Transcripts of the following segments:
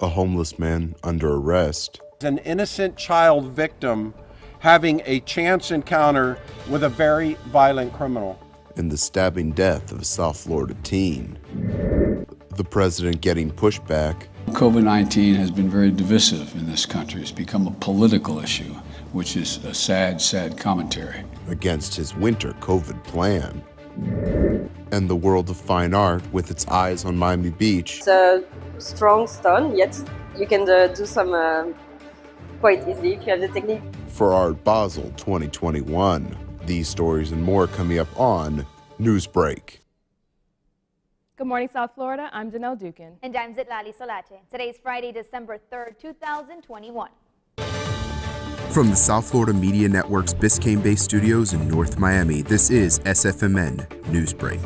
A homeless man under arrest. An innocent child victim having a chance encounter with a very violent criminal. And the stabbing death of a South Florida teen. The president getting pushback. COVID-19 has been very divisive in this country. It's become a political issue, which is a sad, sad commentary. Against his winter COVID plan. And the world of fine art with its eyes on Miami Beach. It's a strong stone, yet you can do some quite easily if you have the technique. For Art Basel 2021. These stories and more coming up on Newsbreak. Good morning, South Florida. I'm Janelle Dukin. And I'm Zitlali Solache. Today's Friday, December 3rd, 2021. From the South Florida Media Network's Biscayne-based studios in North Miami, this is SFMN Newsbreak.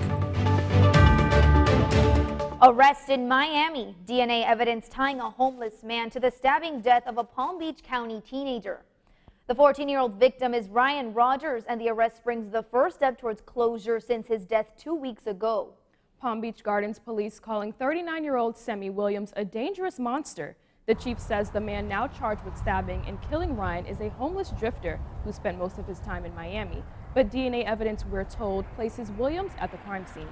Arrest in Miami. DNA evidence tying a homeless man to the stabbing death of a Palm Beach County teenager. The 14-year-old victim is Ryan Rogers, and the arrest brings the first step towards closure since his death 2 weeks ago. Palm Beach Gardens police calling 39-year-old Semi Williams a dangerous monster. The chief says the man now charged with stabbing and killing Ryan is a homeless drifter who spent most of his time in Miami. But DNA evidence, we're told, places Williams at the crime scene.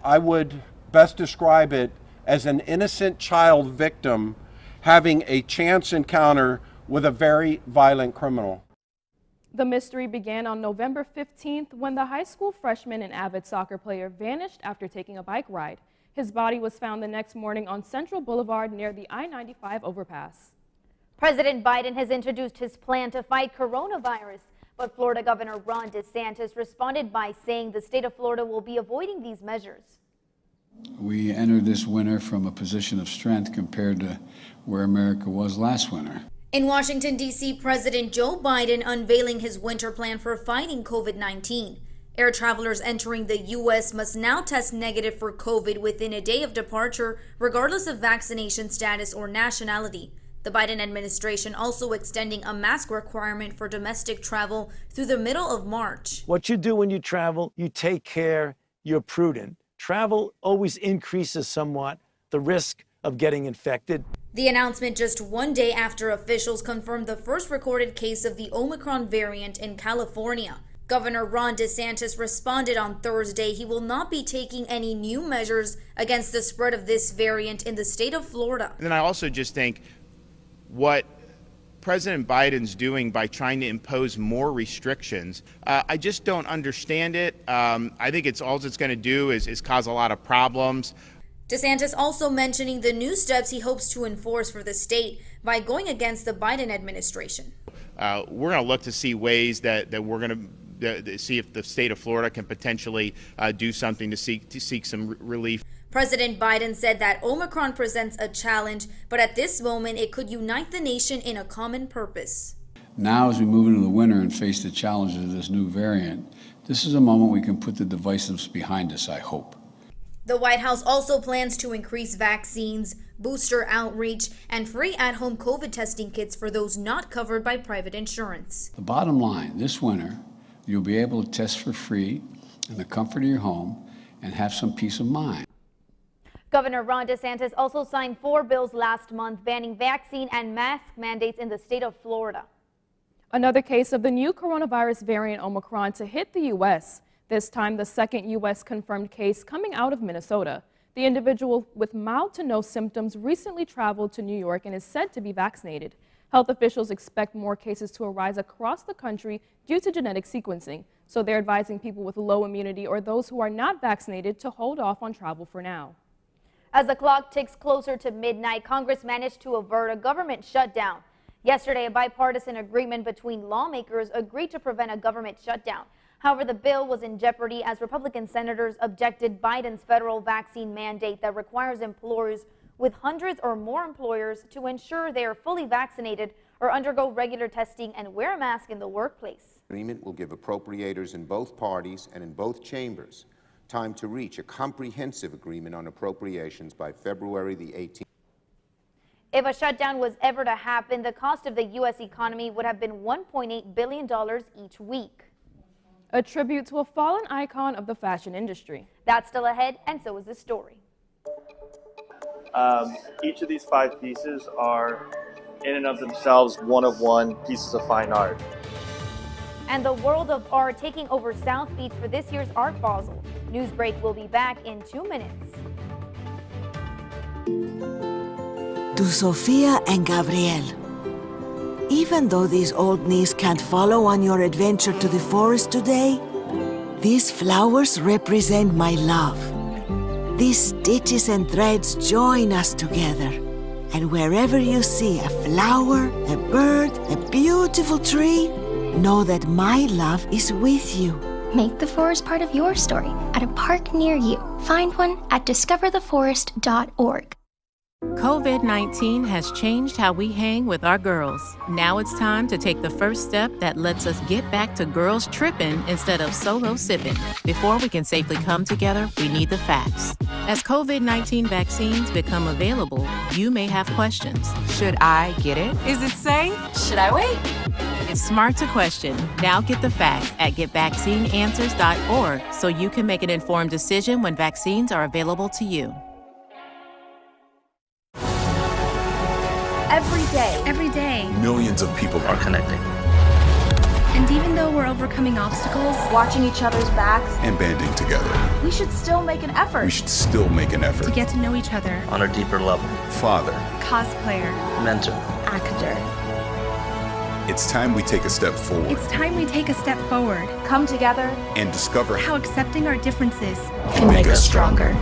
I would best describe it as an innocent child victim having a chance encounter with a very violent criminal. The mystery began on November 15th when the high school freshman and avid soccer player vanished after taking a bike ride. His body was found the next morning on Central Boulevard near the I-95 overpass. President Biden has introduced his plan to fight coronavirus, but Florida Governor Ron DeSantis responded by saying the state of Florida will be avoiding these measures. We entered this winter from a position of strength compared to where America was last winter. In Washington, D.C., President Joe Biden unveiling his winter plan for fighting COVID-19. Air travelers entering the U.S. must now test negative for COVID within a day of departure, regardless of vaccination status or nationality. The Biden administration also extending a mask requirement for domestic travel through the middle of March. What you do when you travel, you take care, you're prudent. Travel always increases somewhat the risk of getting infected. The announcement just 1 day after officials confirmed the first recorded case of the Omicron variant in California. Governor Ron DeSantis responded on Thursday he will not be taking any new measures against the spread of this variant in the state of Florida. And I also just think what President Biden's doing by trying to impose more restrictions, I just don't understand it. I think all it's going to do is cause a lot of problems. DeSantis also mentioning the new steps he hopes to enforce for the state by going against the Biden administration. We're going to look to see ways that we're going to see if the state of Florida can potentially do something to seek some relief. President Biden said that Omicron presents a challenge, but at this moment it could unite the nation in a common purpose. Now, as we move into the winter and face the challenges of this new variant, this is a moment we can put the divisiveness behind us, I hope. The White House also plans to increase vaccines, booster outreach, and free at-home COVID testing kits for those not covered by private insurance. The bottom line, this winter, you'll be able to test for free in the comfort of your home and have some peace of mind. Governor Ron DeSantis also signed 4 bills last month banning vaccine and mask mandates in the state of Florida. Another case of the new coronavirus variant Omicron to hit the U.S. This time, the second U.S. confirmed case coming out of Minnesota. The individual with mild to no symptoms recently traveled to New York and is said to be vaccinated. Health officials expect more cases to arise across the country due to genetic sequencing, so they're advising people with low immunity or those who are not vaccinated to hold off on travel for now. As the clock ticks closer to midnight, Congress managed to avert a government shutdown. Yesterday, a bipartisan agreement between lawmakers agreed to prevent a government shutdown. However, the bill was in jeopardy as Republican senators objected Biden's federal vaccine mandate that requires employers with hundreds or more employers to ensure they are fully vaccinated or undergo regular testing and wear a mask in the workplace. Agreement will give appropriators in both parties and in both chambers time to reach a comprehensive agreement on appropriations by February the 18th. If a shutdown was ever to happen, the cost of the U.S. economy would have been $1.8 billion each week. a tribute to a fallen icon of the fashion industry. That's still ahead, and so is this story. Each of these 5 pieces are, in and of themselves, one-of-one pieces of fine art. And the world of art taking over South Beach for this year's Art Basel. Newsbreak will be back in 2 minutes. To Sofia and Gabriel. Even though these old knees can't follow on your adventure to the forest today, these flowers represent my love. These stitches and threads join us together. And wherever you see a flower, a bird, a beautiful tree, know that my love is with you. Make the forest part of your story at a park near you. Find one at discovertheforest.org. COVID-19 has changed how we hang with our girls. Now it's time to take the first step that lets us get back to girls tripping instead of solo sipping. Before we can safely come together, we need the facts. As COVID-19 vaccines become available, you may have questions. Should I get it? Is it safe? Should I wait? It's smart to question. Now get the facts at getvaccineanswers.org so you can make an informed decision when vaccines are available to you. Every day, millions of people are connecting. And even though we're overcoming obstacles, watching each other's backs, and banding together, we should still make an effort. To get to know each other on a deeper level. Father, cosplayer, mentor, actor. It's time we take a step forward. It's time we take a step forward. Come together and discover how accepting our differences can make us stronger.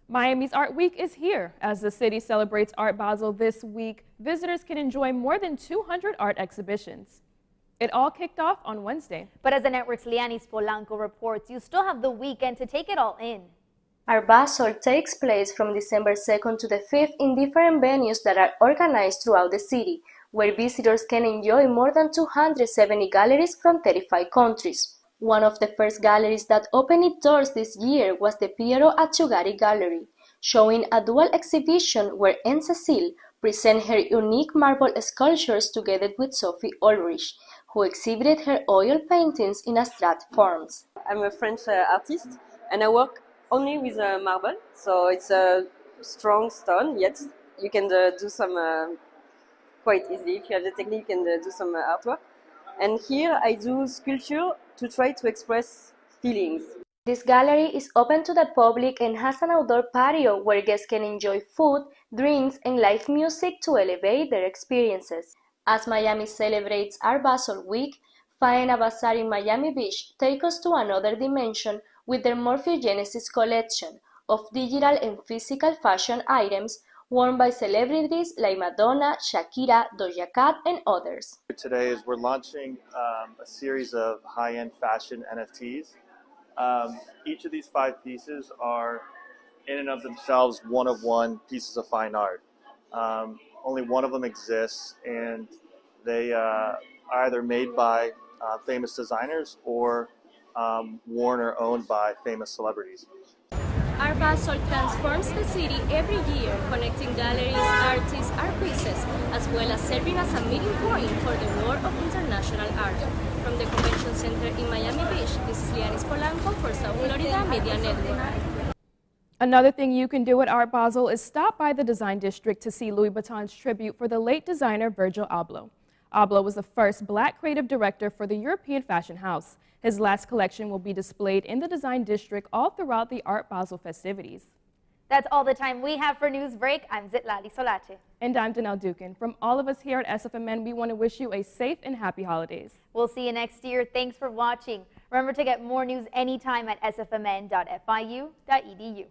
Miami's Art Week is here. As the city celebrates Art Basel this week, visitors can enjoy more than 200 art exhibitions. It all kicked off on Wednesday. But as the network's Lianis Polanco reports, you still have the weekend to take it all in. Art Basel takes place from December 2nd to the 5th in different venues that are organized throughout the city, where visitors can enjoy more than 270 galleries from 35 countries. One of the first galleries that opened its doors this year was the Piero Acciugari Gallery, showing a dual exhibition where Anne Cecile presents her unique marble sculptures together with Sophie Ulrich, who exhibited her oil paintings in abstract forms. I'm a French artist and I work only with marble, so it's a strong stone, yet you can do some quite easily. If you have the technique, you can do some artwork. And here I do sculpture to try to express feelings. This gallery is open to the public and has an outdoor patio where guests can enjoy food, drinks, and live music to elevate their experiences. As Miami celebrates Art Basel Week, Faena Bazaar in Miami Beach takes us to another dimension with their Morphogenesis collection of digital and physical fashion items worn by celebrities like Madonna, Shakira, Doja Cat, and others. Today is we're launching a series of high-end fashion NFTs. Each of these 5 pieces are, in and of themselves, one-of-one pieces of fine art. Only one of them exists, and they are either made by famous designers or worn or owned by famous celebrities. Art Basel transforms the city every year, connecting galleries, artists, art pieces, as well as serving as a meeting point for the world of international art. From the Convention Center in Miami Beach, this is Lianis Polanco for South Florida Media Network. Another thing you can do at Art Basel is stop by the Design District to see Louis Vuitton's tribute for the late designer Virgil Abloh. Abloh was the first Black creative director for the European fashion house. His last collection will be displayed in the Design District all throughout the Art Basel festivities. That's all the time we have for Newsbreak. I'm Zitlali Solache. And I'm Danelle Dukin. From all of us here at SFMN, we want to wish you a safe and happy holidays. We'll see you next year. Thanks for watching. Remember to get more news anytime at sfmn.fiu.edu.